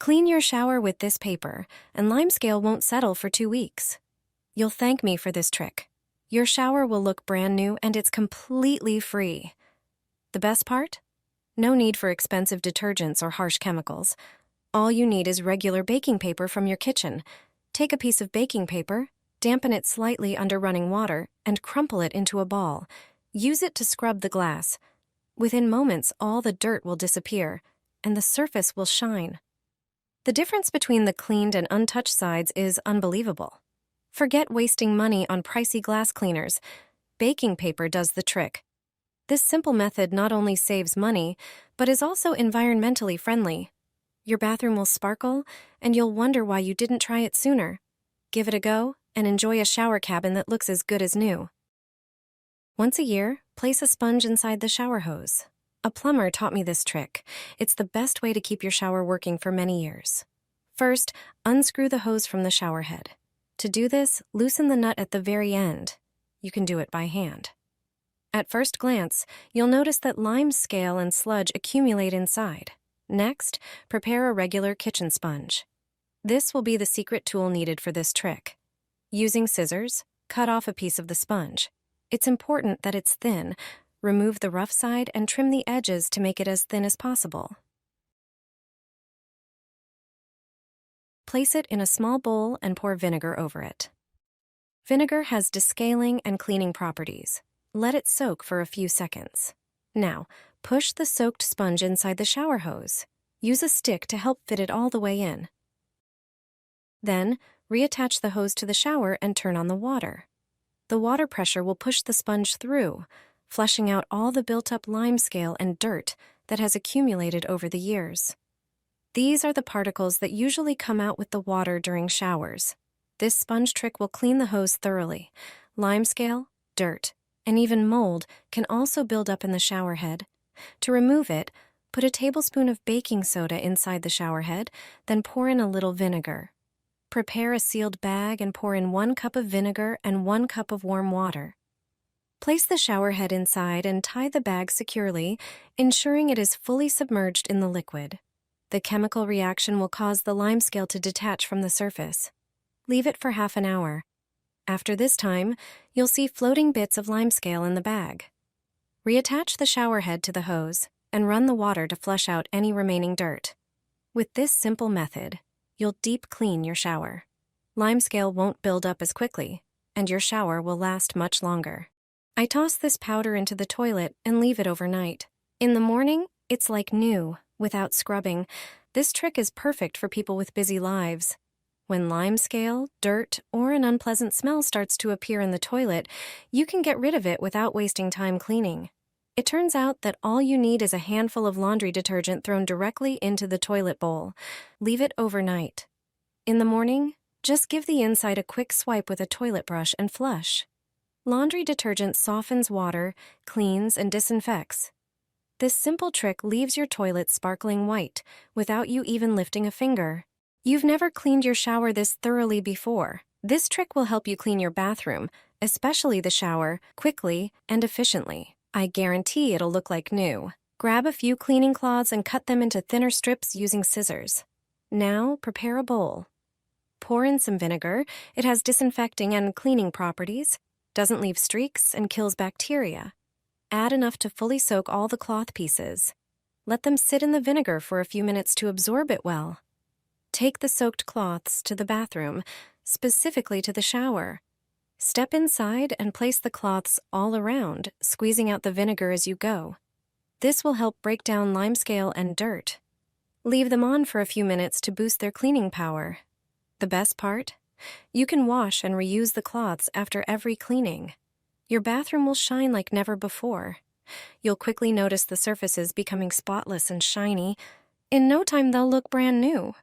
Clean your shower with this paper, and Limescale won't settle for 2 weeks. You'll thank me for this trick. Your shower will look brand new, and it's completely free. The best part? No need for expensive detergents or harsh chemicals. All you need is regular baking paper from your kitchen. Take a piece of baking paper, dampen it slightly under running water, and crumple it into a ball. Use it to scrub the glass. Within moments, all the dirt will disappear, and the surface will shine. The difference between the cleaned and untouched sides is unbelievable. Forget wasting money on pricey glass cleaners. Baking paper does the trick. This simple method not only saves money, but is also environmentally friendly. Your bathroom will sparkle, and you'll wonder why you didn't try it sooner. Give it a go, and enjoy a shower cabin that looks as good as new. Once a year, place a sponge inside the shower hose. A plumber taught me this trick. It's the best way to keep your shower working for many years. First, unscrew the hose from the shower head. To do this, loosen the nut at the very end. You can do it by hand. At first glance, you'll notice that Limescale and sludge accumulate inside. Next, prepare a regular kitchen sponge. This will be the secret tool needed for this trick. Using scissors, cut off a piece of the sponge. It's important that it's thin. Remove the rough side and trim the edges to make it as thin as possible. Place it in a small bowl and pour vinegar over it. Vinegar has descaling and cleaning properties. Let it soak for a few seconds. Now, push the soaked sponge inside the shower hose. Use a stick to help fit it all the way in. Then, reattach the hose to the shower and turn on the water. The water pressure will push the sponge through, flushing out all the built-up Limescale and dirt that has accumulated over the years. These are the particles that usually come out with the water during showers. This sponge trick will clean the hose thoroughly. Limescale, dirt, and even mold can also build up in the shower head. To remove it, put a tablespoon of baking soda inside the shower head, then pour in a little vinegar. Prepare a sealed bag and pour in 1 cup of vinegar and 1 cup of warm water. Place the shower head inside and tie the bag securely, ensuring it is fully submerged in the liquid. The chemical reaction will cause the Limescale to detach from the surface. Leave it for half an hour. After this time, you'll see floating bits of Limescale in the bag. Reattach the shower head to the hose and run the water to flush out any remaining dirt. With this simple method, you'll deep clean your shower. Limescale won't build up as quickly, and your shower will last much longer. I toss this powder into the toilet and leave it overnight. In the morning, it's like new, without scrubbing. This trick is perfect for people with busy lives. When Limescale, dirt, or an unpleasant smell starts to appear in the toilet, you can get rid of it without wasting time cleaning. It turns out that all you need is a handful of laundry detergent thrown directly into the toilet bowl. Leave it overnight. In the morning, just give the inside a quick swipe with a toilet brush and flush. Laundry detergent softens water, cleans, and disinfects. This simple trick leaves your toilet sparkling white without you even lifting a finger. You've never cleaned your shower this thoroughly before. This trick will help you clean your bathroom, especially the shower, quickly and efficiently. I guarantee it'll look like new. Grab a few cleaning cloths and cut them into thinner strips using scissors. Now, prepare a bowl. Pour in some vinegar. It has disinfecting and cleaning properties, doesn't leave streaks, and kills bacteria. Add enough to fully soak all the cloth pieces. Let them sit in the vinegar for a few minutes to absorb it well. Take the soaked cloths to the bathroom, specifically to the shower. Step inside and place the cloths all around, squeezing out the vinegar as you go. This will help break down Limescale and dirt. Leave them on for a few minutes to boost their cleaning power. The best part? You can wash and reuse the cloths after every cleaning. Your bathroom will shine like never before. You'll quickly notice the surfaces becoming spotless and shiny. In no time, they'll look brand new.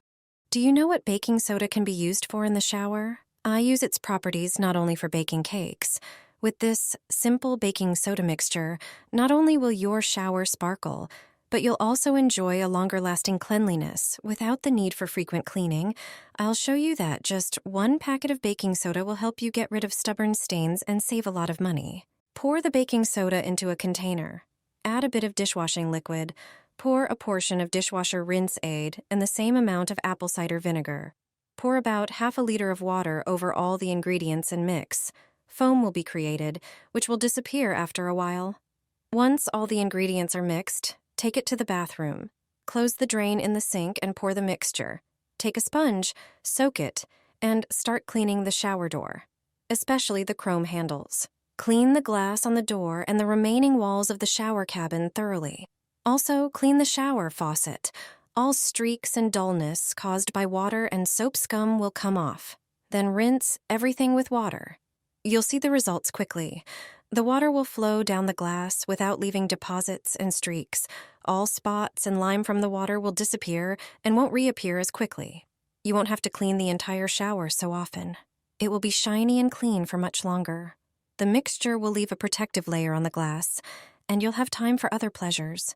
Do you know what baking soda can be used for in the shower? I use its properties not only for baking cakes. With this simple baking soda mixture, not only will your shower sparkle, but you'll also enjoy a longer-lasting cleanliness without the need for frequent cleaning. I'll show you that just 1 packet of baking soda will help you get rid of stubborn stains and save a lot of money. Pour the baking soda into a container. Add a bit of dishwashing liquid. Pour a portion of dishwasher rinse aid and the same amount of apple cider vinegar. Pour about half a liter of water over all the ingredients and mix. Foam will be created, which will disappear after a while. Once all the ingredients are mixed, take it to the bathroom. Close the drain in the sink and pour the mixture. Take a sponge, soak it, and start cleaning the shower door, especially the chrome handles. Clean the glass on the door and the remaining walls of the shower cabin thoroughly. Also, clean the shower faucet. All streaks and dullness caused by water and soap scum will come off. Then rinse everything with water. You'll see the results quickly. The water will flow down the glass without leaving deposits and streaks. All spots and lime from the water will disappear and won't reappear as quickly. You won't have to clean the entire shower so often. It will be shiny and clean for much longer. The mixture will leave a protective layer on the glass, and you'll have time for other pleasures.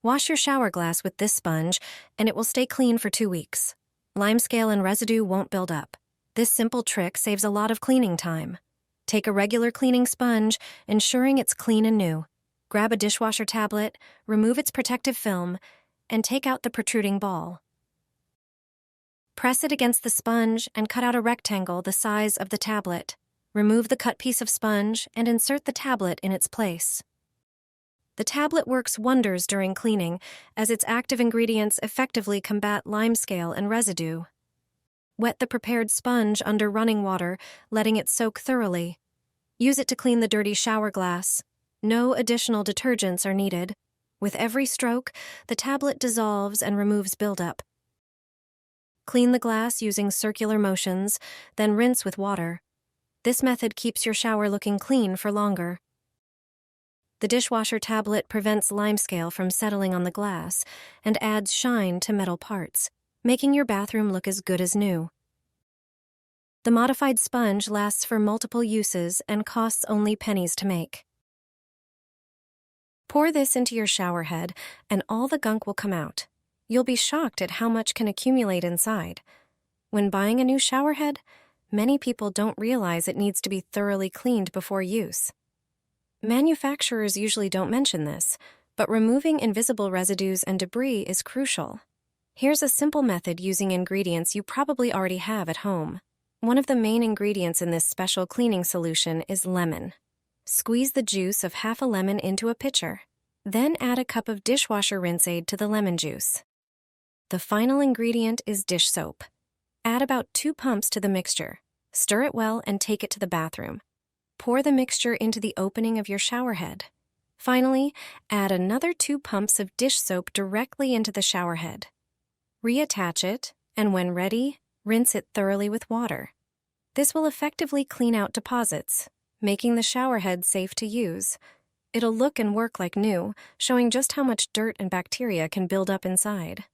Wash your shower glass with this sponge, and it will stay clean for 2 weeks. Limescale and residue won't build up. This simple trick saves a lot of cleaning time. Take a regular cleaning sponge, ensuring it's clean and new. Grab a dishwasher tablet, remove its protective film, and take out the protruding ball. Press it against the sponge and cut out a rectangle the size of the tablet. Remove the cut piece of sponge and insert the tablet in its place. The tablet works wonders during cleaning, as its active ingredients effectively combat limescale and residue. Wet the prepared sponge under running water, letting it soak thoroughly. Use it to clean the dirty shower glass. No additional detergents are needed. With every stroke, the tablet dissolves and removes buildup. Clean the glass using circular motions, then rinse with water. This method keeps your shower looking clean for longer. The dishwasher tablet prevents limescale from settling on the glass and adds shine to metal parts, making your bathroom look as good as new. The modified sponge lasts for multiple uses and costs only pennies to make. Pour this into your shower head, and all the gunk will come out. You'll be shocked at how much can accumulate inside. When buying a new shower head, many people don't realize it needs to be thoroughly cleaned before use. Manufacturers usually don't mention this, but removing invisible residues and debris is crucial. Here's a simple method using ingredients you probably already have at home. One of the main ingredients in this special cleaning solution is lemon. Squeeze the juice of half a lemon into a pitcher. Then add a cup of dishwasher rinse aid to the lemon juice. The final ingredient is dish soap. Add about 2 pumps to the mixture. Stir it well and take it to the bathroom. Pour the mixture into the opening of your shower head. Finally, add another 2 pumps of dish soap directly into the shower head. Reattach it, and when ready, rinse it thoroughly with water. This will effectively clean out deposits, making the shower head safe to use. It'll look and work like new, showing just how much dirt and bacteria can build up inside.